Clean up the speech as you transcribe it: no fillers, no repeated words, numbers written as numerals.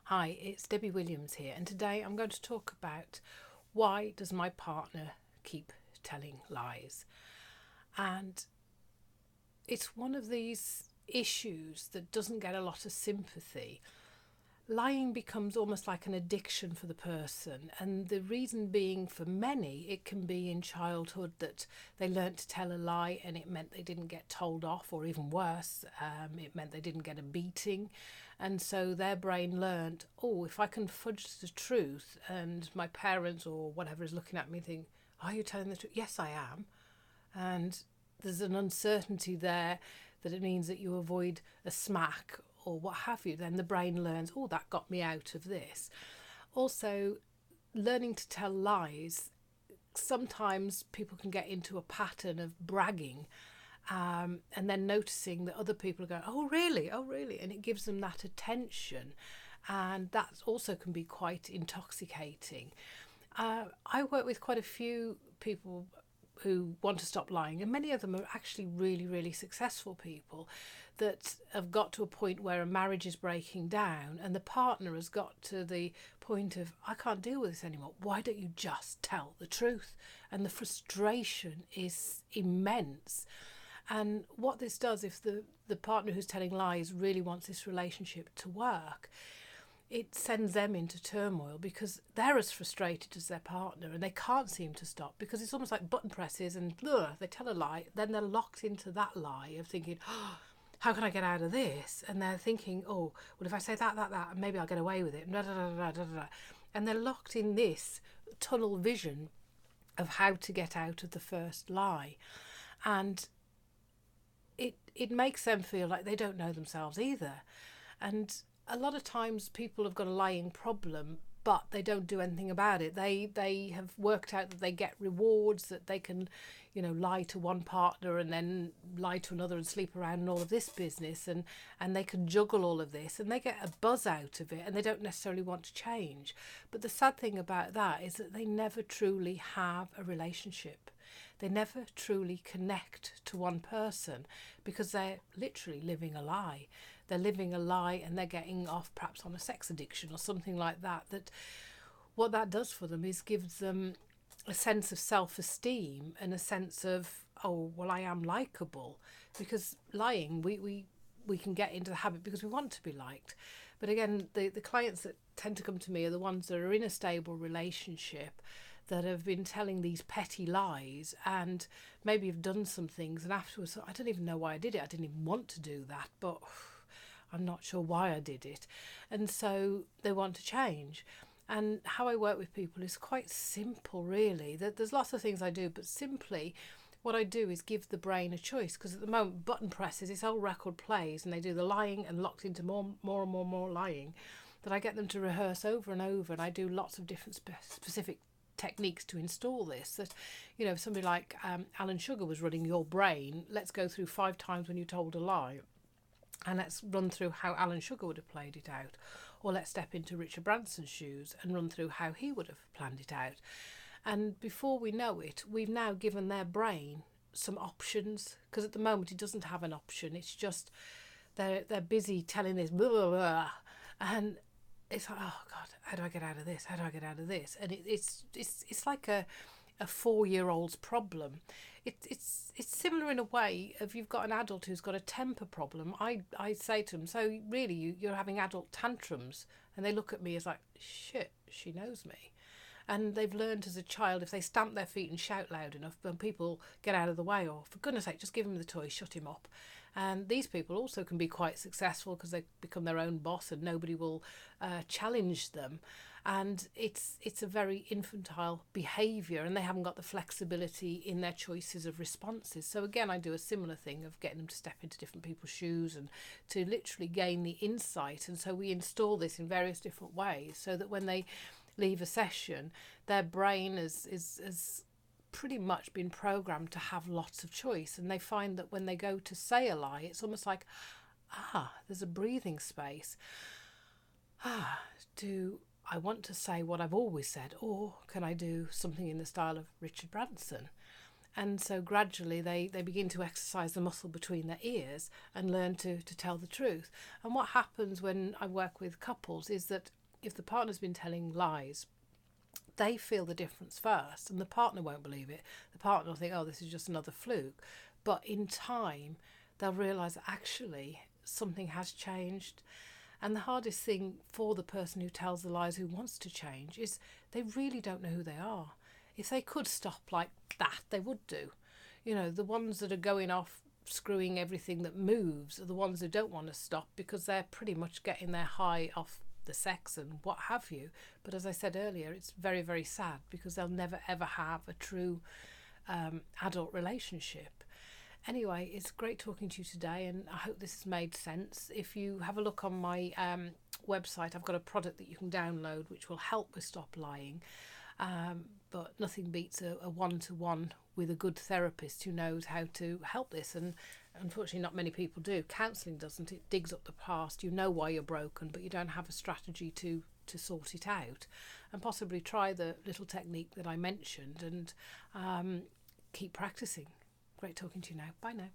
Hi, it's Debbie Williams here, and today I'm going to talk about why does my partner keep telling lies? And it's one of these issues that doesn't get a lot of sympathy. Lying becomes almost like an addiction for the person, and the reason being, for many, it can be in childhood that they learnt to tell a lie and it meant they didn't get told off, or even worse, it meant they didn't get a beating. And so their brain learnt, oh, if I can fudge the truth and my parents or whatever is looking at me think, are you telling the truth? Yes, I am. And there's an uncertainty there that it means that you avoid a smack or what have you. Then the brain learns, oh, that got me out of this. Also, learning to tell lies, sometimes people can get into a pattern of bragging, and then noticing that other people are going, oh really, oh really, and it gives them that attention, and that also can be quite intoxicating. I work with quite a few people who want to stop lying, and many of them are actually really, really successful people that have got to a point where a marriage is breaking down and the partner has got to the point of, I can't deal with this anymore, why don't you just tell the truth? And the frustration is immense. And what this does, if the partner who's telling lies really wants this relationship to work, it sends them into turmoil because they're as frustrated as their partner and they can't seem to stop, because it's almost like button presses, and they tell a lie, then they're locked into that lie of thinking, oh, how can I get out of this? And they're thinking, oh, well, if I say that, maybe I'll get away with it. And they're locked in this tunnel vision of how to get out of the first lie. And it makes them feel like they don't know themselves either. And a lot of times people have got a lying problem, but they don't do anything about it. They have worked out that they get rewards, that they can, lie to one partner and then lie to another and sleep around and all of this business, and they can juggle all of this and they get a buzz out of it and they don't necessarily want to change. But the sad thing about that is that they never truly have a relationship. They never truly connect to one person because they're literally living a lie. They're living a lie and they're getting off perhaps on a sex addiction or something like that. That what that does for them is gives them a sense of self-esteem and a sense of, oh, well, I am likable. Because lying, we can get into the habit because we want to be liked. But again, the clients that tend to come to me are the ones that are in a stable relationship, that have been telling these petty lies and maybe have done some things and afterwards, I don't even know why I did it. I didn't even want to do that, but I'm not sure why I did it. And so they want to change. And how I work with people is quite simple, really. There's lots of things I do, but simply what I do is give the brain a choice, because at the moment button presses, this whole record plays and they do the lying and locked into more lying, that I get them to rehearse over and over. And I do lots of different specific techniques to install this. That, if somebody like Alan Sugar was running your brain, let's go through 5 times when you told a lie, and let's run through how Alan Sugar would have played it out. Or let's step into Richard Branson's shoes and run through how he would have planned it out. And before we know it, we've now given their brain some options, because at the moment it doesn't have an option. It's just they're busy telling this blah, blah, blah, and it's like, oh God, how do I get out of this? How do I get out of this? And it's like a 4-year-old's problem. It's similar in a way. If you've got an adult who's got a temper problem, I say to them, so really you're having adult tantrums, and they look at me as like, shit, she knows me. And they've learned as a child, if they stamp their feet and shout loud enough, then people get out of the way, or for goodness sake, just give him the toy, shut him up. And these people also can be quite successful because they become their own boss and nobody will challenge them. And it's a very infantile behaviour, and they haven't got the flexibility in their choices of responses. So again, I do a similar thing of getting them to step into different people's shoes and to literally gain the insight. And so we install this in various different ways so that when they leave a session, their brain is pretty much been programmed to have lots of choice, and they find that when they go to say a lie, it's almost like, there's a breathing space. Do I want to say what I've always said, or can I do something in the style of Richard Branson? And so gradually they begin to exercise the muscle between their ears and learn to tell the truth. And what happens when I work with couples is that if the partner's been telling lies, they feel the difference first, and the partner won't believe it. The partner will think, oh, this is just another fluke. But in time, they'll realise that actually something has changed. And the hardest thing for the person who tells the lies, who wants to change, is they really don't know who they are. If they could stop like that, they would do. You know, the ones that are going off screwing everything that moves are the ones who don't want to stop, because they're pretty much getting their high off the sex and what have you. But as I said earlier, it's very, very sad, because they'll never ever have a true adult relationship. Anyway, it's great talking to you today, and I hope this has made sense. If you have a look on my website, I've got a product that you can download which will help with stop lying. But nothing beats a one-to-one with a good therapist who knows how to help this, and unfortunately not many people do. Counselling doesn't. It digs up the past. You know why you're broken, but you don't have a strategy to sort it out. And possibly try the little technique that I mentioned, and keep practicing. Great talking to you now. Bye now.